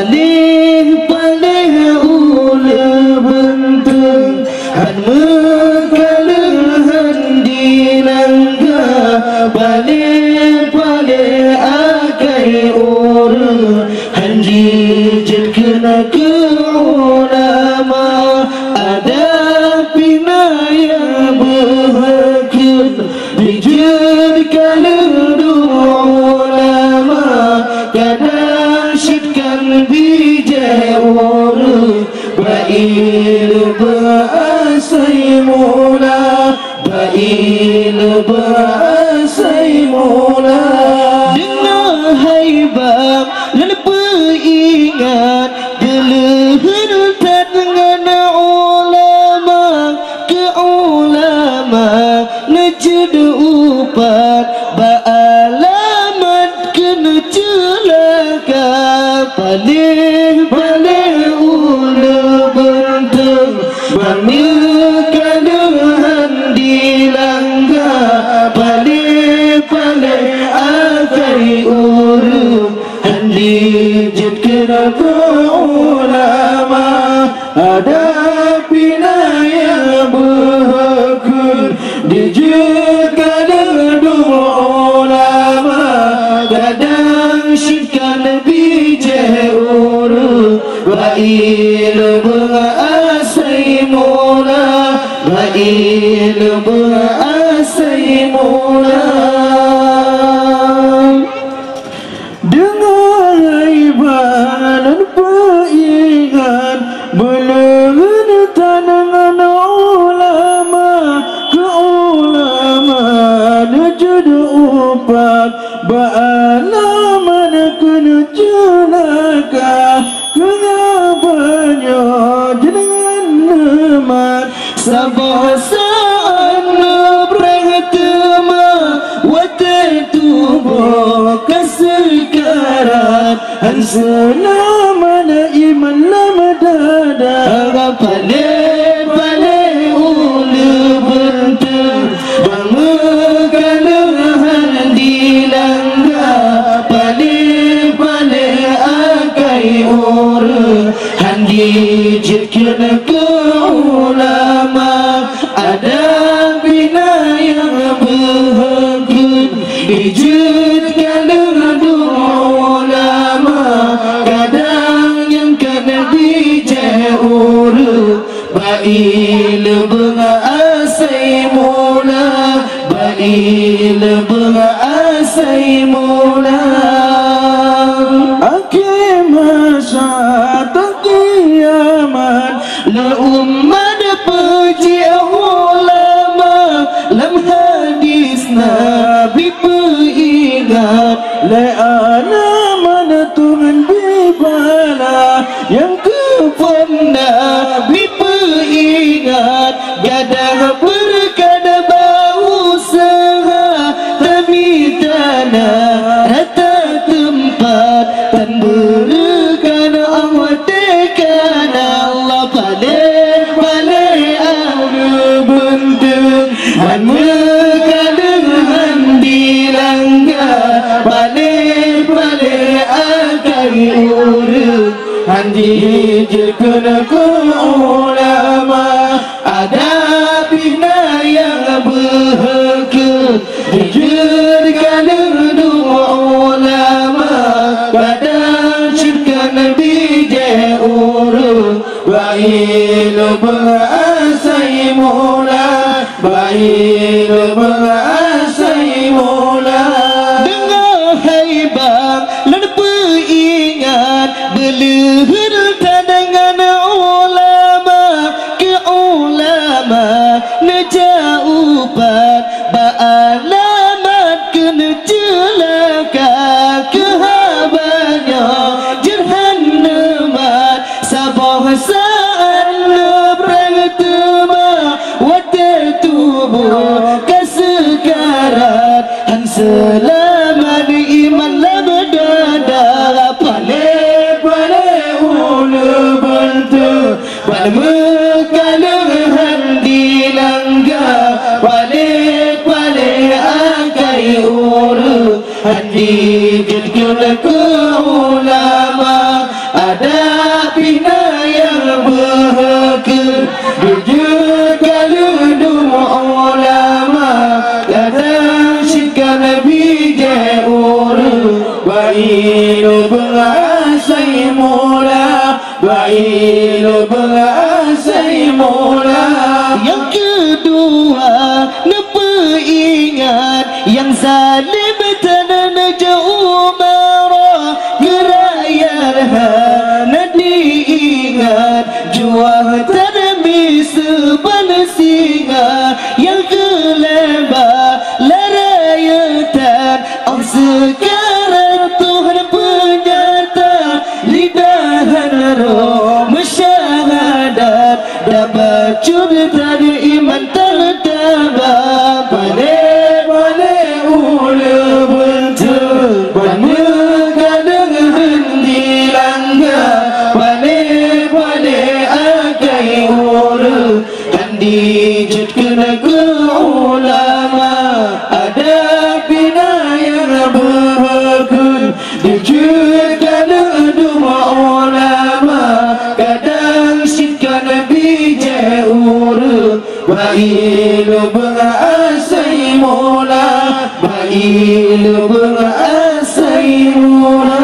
paling ula bentuk han mekalahan dilangga paling akai ura han dijad kena ke ulama ada pina yang berhakun dijad kala ulama kadang syitkan bijai ura bail berasai mula bail berasai mula dengan haibah dan beringat gelehatan dengan ulama ke ulama najid upat ba'alamat kena celaka paling ula bentuk bermekaluhan dilangga paling akai uru handi jid kena ulama ada pina yang berhakun dijid kena ulama kadang syitkan bijai uru bail berasai mula bail berasai mula dengan haibah dan beringat berlehatan dengan ulama ke ulama najid upat ba'alaman kena celaka kenapanya jenengan nemat sabah sa'an bertema watai tubuh kesekaran selama iman lama dada paling ulu bentuk bangkalahan dilangga paling akai ura handi jikna ke ulama ada bina yang berhakun dijudkan dengan ulama kadang yang kena bijai ura bail berasai mula bail berasai mula akhir masa kiamat la ummad puji ulama lam hadis nabi beringat la ana mana Tuhan bibala yang kepada nabi beringat gadah berkada bau serah tapi tanah rata tempat dan berikan Allah tekan Allah paling ada bentuk dan mekadahan dilangga paling akai ura handi jekena ke ulama ada bina yang berhakun dijadikan dua ulama kadang syirkan bijai ura bail berasai mula bail berasai mula dengan haibah dan beringat berlehatan dengan ulama ke ulama najaupat ba'alamat kena celaka kehabanya jerhannamat sabah sa'an bertema watai tubuh kesekarat han selama iman labdada paling ulu bentuk mekalahan dilangga paling akai ura handi jadkala ke ulama Ba'ilu berasai mula, ba'ilu berasai mula. Yang kedua, napa ingat yang zalim tanan jauh marah, gerayar hana diingat, jual tanami seban singa. Yang kelima, larayatan sekarang Tuhan penyata, lidahan roh masyarakat dapat curta di iman terdaba. Balik-balik ula bentuk, balik-balik hendi langgar, balik-balik agai ula dan dijut kena ke ulama. Ada bina yang berkun dijutkan dua ulama, kadang sikkan bijak ura. Ba'ilu berasai mula, ba'ilu berasai mula.